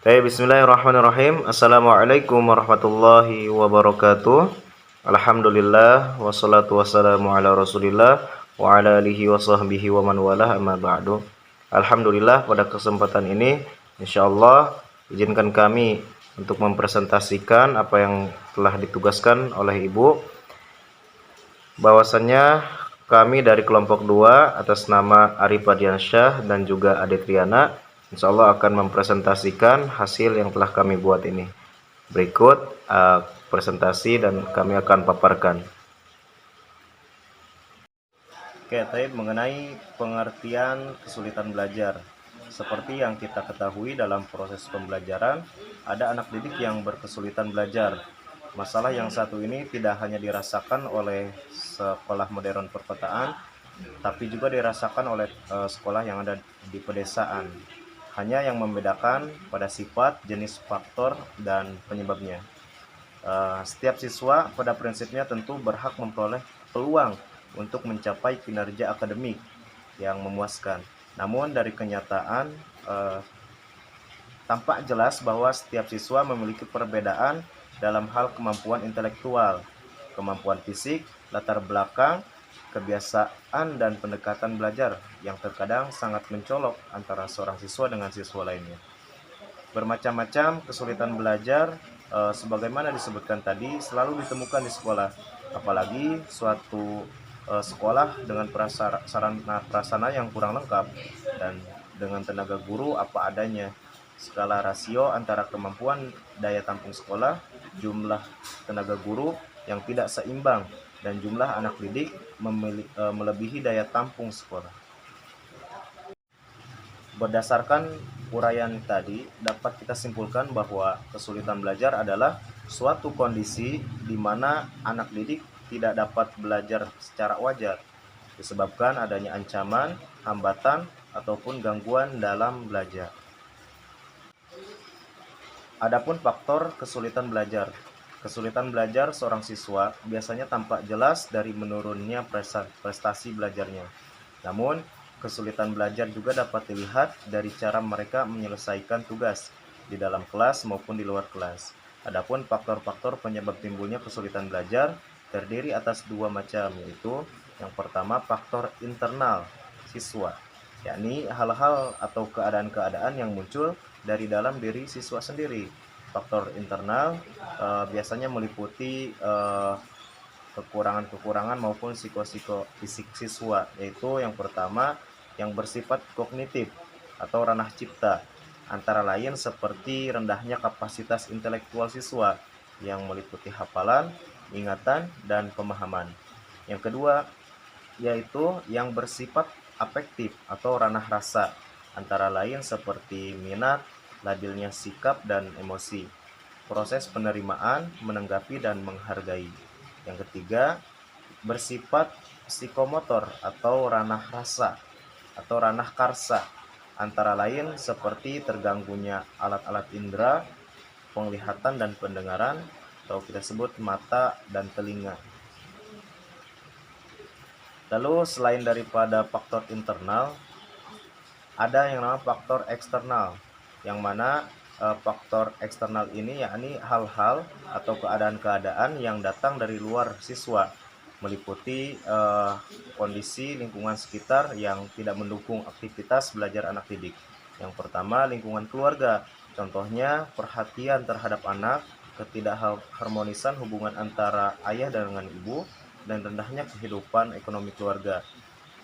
Baik, bismillahirrahmanirrahim. Assalamualaikum warahmatullahi wabarakatuh. Alhamdulillah wassalatu wassalamu ala Rasulillah wa ala alihi wa sahbihi wa man walah amma ba'du. Alhamdulillah, pada kesempatan ini insyaallah izinkan kami untuk mempresentasikan apa yang telah ditugaskan oleh Ibu. Bahwasannya kami dari kelompok 2 atas nama Arif Diansyah dan juga Ade Triana insya Allah akan mempresentasikan hasil yang telah kami buat ini. Berikut presentasi dan kami akan paparkan. Oke, tadi mengenai pengertian kesulitan belajar. Seperti yang kita ketahui dalam proses pembelajaran, ada anak didik yang berkesulitan belajar. Masalah yang satu ini tidak hanya dirasakan oleh sekolah modern perkotaan, tapi juga dirasakan oleh sekolah yang ada di pedesaan. Hanya yang membedakan pada sifat, jenis faktor, dan penyebabnya. Setiap siswa pada prinsipnya tentu berhak memperoleh peluang untuk mencapai kinerja akademik yang memuaskan. Namun dari kenyataan tampak jelas bahwa setiap siswa memiliki perbedaan dalam hal kemampuan intelektual, kemampuan fisik, latar belakang, kebiasaan, dan pendekatan belajar yang terkadang sangat mencolok antara seorang siswa dengan siswa lainnya. Bermacam-macam kesulitan belajar sebagaimana disebutkan tadi selalu ditemukan di sekolah, apalagi suatu sekolah dengan sarana prasarana yang kurang lengkap dan dengan tenaga guru apa adanya. Skala rasio antara kemampuan daya tampung sekolah, jumlah tenaga guru yang tidak seimbang, dan jumlah anak didik melebihi daya tampung sekolah. Berdasarkan uraian tadi, dapat kita simpulkan bahwa kesulitan belajar adalah suatu kondisi di mana anak didik tidak dapat belajar secara wajar, disebabkan adanya ancaman, hambatan, ataupun gangguan dalam belajar. Adapun faktor kesulitan belajar. Kesulitan belajar seorang siswa biasanya tampak jelas dari menurunnya prestasi belajarnya. Namun, kesulitan belajar juga dapat dilihat dari cara mereka menyelesaikan tugas di dalam kelas maupun di luar kelas. Adapun faktor-faktor penyebab timbulnya kesulitan belajar terdiri atas dua macam, yaitu yang pertama faktor internal siswa, yakni hal-hal atau keadaan-keadaan yang muncul dari dalam diri siswa sendiri. Faktor internal biasanya meliputi kekurangan-kekurangan maupun fisik siswa, yaitu yang pertama yang bersifat kognitif atau ranah cipta, antara lain seperti rendahnya kapasitas intelektual siswa yang meliputi hafalan, ingatan, dan pemahaman. Yang kedua yaitu yang bersifat afektif atau ranah rasa, antara lain seperti minat, labilnya sikap dan emosi, proses penerimaan, menanggapi, dan menghargai. Yang ketiga, bersifat psikomotor atau ranah rasa atau ranah karsa, antara lain seperti terganggunya alat-alat indera, penglihatan dan pendengaran, atau kita sebut mata dan telinga. Lalu selain daripada faktor internal, ada yang namanya faktor eksternal, yang mana faktor eksternal ini yakni hal-hal atau keadaan-keadaan yang datang dari luar siswa, meliputi kondisi lingkungan sekitar yang tidak mendukung aktivitas belajar anak didik. Yang pertama, lingkungan keluarga, contohnya perhatian terhadap anak, ketidakharmonisan hubungan antara ayah dengan ibu, dan rendahnya kehidupan ekonomi keluarga.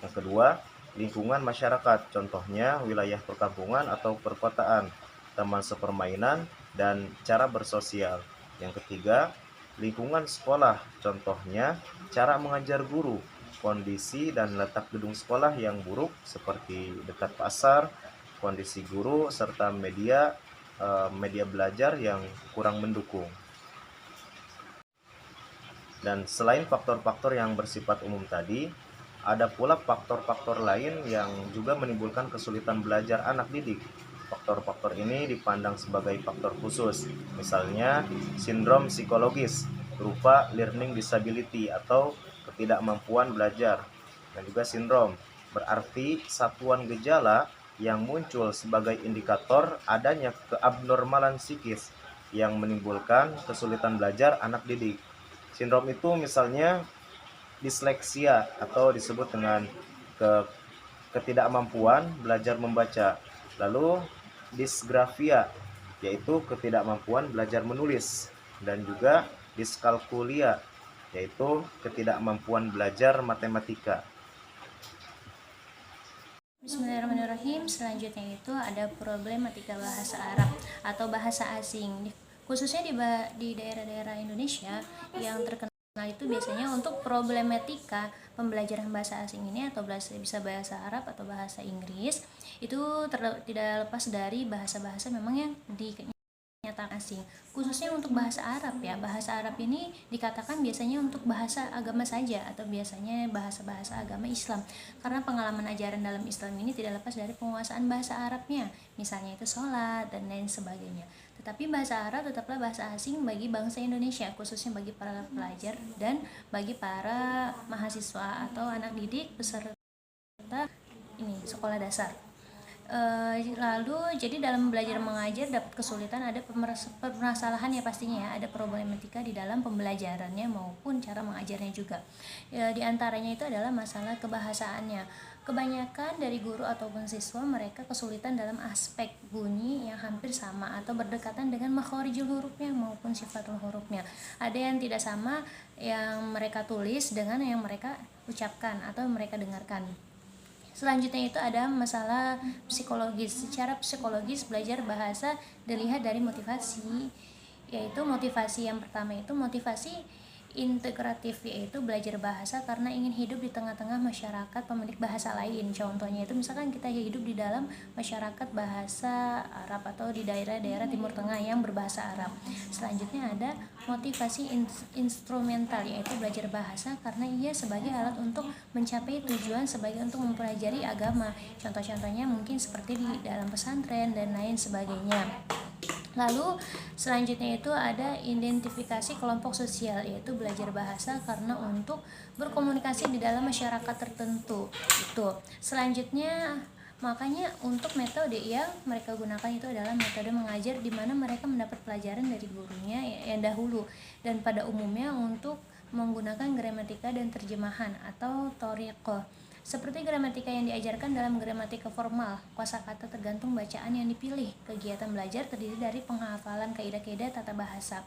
Yang kedua, lingkungan masyarakat, contohnya wilayah perkampungan atau perkotaan, teman sepermainan, dan cara bersosial. Yang ketiga, lingkungan sekolah, contohnya cara mengajar guru, kondisi dan letak gedung sekolah yang buruk seperti dekat pasar, kondisi guru, serta media belajar yang kurang mendukung. Dan selain faktor-faktor yang bersifat umum tadi, ada pula faktor-faktor lain yang juga menimbulkan kesulitan belajar anak didik. Faktor-faktor ini dipandang sebagai faktor khusus, misalnya sindrom psikologis berupa learning disability atau ketidakmampuan belajar, dan juga sindrom berarti satuan gejala yang muncul sebagai indikator adanya keabnormalan psikis yang menimbulkan kesulitan belajar anak didik. Sindrom itu misalnya disleksia atau disebut dengan ketidakmampuan belajar membaca. Lalu disgrafia yaitu ketidakmampuan belajar menulis, dan juga diskalkulia yaitu ketidakmampuan belajar matematika. Bismillahirrahmanirrahim. Selanjutnya itu ada problematika bahasa Arab atau bahasa asing. Khususnya di daerah-daerah Indonesia yang terkenal itu biasanya untuk problematika pembelajaran bahasa asing ini atau bisa bahasa Arab atau bahasa Inggris itu tidak lepas dari bahasa-bahasa memang yang dinyatakan asing. Khususnya untuk bahasa Arab ya, bahasa Arab ini dikatakan biasanya untuk bahasa agama saja atau biasanya bahasa-bahasa agama Islam, karena pengalaman ajaran dalam Islam ini tidak lepas dari penguasaan bahasa Arabnya, misalnya itu sholat dan lain sebagainya. Tetapi bahasa Arab tetaplah bahasa asing bagi bangsa Indonesia, khususnya bagi para pelajar dan bagi para mahasiswa atau anak didik peserta ini sekolah dasar. Lalu jadi dalam belajar mengajar dapat kesulitan, ada permasalahan ya pastinya ya, ada problematika di dalam pembelajarannya maupun cara mengajarnya juga. Di antaranya itu adalah masalah kebahasaannya. Kebanyakan dari guru ataupun siswa mereka kesulitan dalam aspek bunyi yang hampir sama atau berdekatan dengan makhorijul hurufnya maupun sifatul hurufnya. Ada yang tidak sama yang mereka tulis dengan yang mereka ucapkan atau mereka dengarkan. Selanjutnya itu ada masalah psikologis. Secara psikologis belajar bahasa dilihat dari motivasi, yaitu motivasi yang pertama itu motivasi integratif, yaitu belajar bahasa karena ingin hidup di tengah-tengah masyarakat pemilik bahasa lain. Contohnya itu misalkan kita hidup di dalam masyarakat bahasa Arab atau di daerah-daerah Timur Tengah yang berbahasa Arab. Selanjutnya ada motivasi instrumental, yaitu belajar bahasa karena ia sebagai alat untuk mencapai tujuan sebagai untuk mempelajari agama. Contoh-contohnya mungkin seperti di dalam pesantren dan lain sebagainya. Lalu selanjutnya itu ada identifikasi kelompok sosial, yaitu belajar bahasa karena untuk berkomunikasi di dalam masyarakat tertentu. Itu. Selanjutnya makanya untuk metode yang mereka gunakan itu adalah metode mengajar di mana mereka mendapat pelajaran dari gurunya yang dahulu, dan pada umumnya untuk menggunakan gramatika dan terjemahan atau thoriqah. Seperti gramatika yang diajarkan dalam gramatika formal, kosakata tergantung bacaan yang dipilih. Kegiatan belajar terdiri dari penghafalan kaidah-kaidah tata bahasa,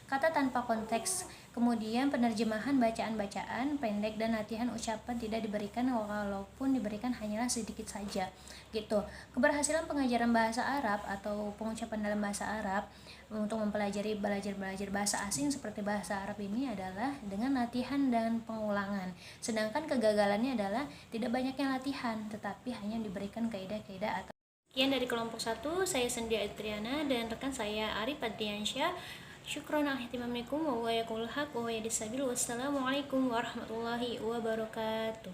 kata tanpa konteks, kemudian penerjemahan bacaan-bacaan pendek dan latihan ucapan tidak diberikan, walaupun diberikan hanyalah sedikit saja. Gitu. Keberhasilan pengajaran bahasa Arab atau pengucapan dalam bahasa Arab untuk mempelajari belajar bahasa asing seperti bahasa Arab ini adalah dengan latihan dan pengulangan. Sedangkan kegagalannya adalah tidak banyaknya latihan, tetapi hanya diberikan kaidah-kaidah atau. Sekian dari kelompok 1, saya Sendia Adriana dan rekan saya Arif Adriansyah. Syukron ahtimamikum wa wa yakulul haq wa wa yadisabil. Wassalamualaikum warahmatullahi wabarakatuh.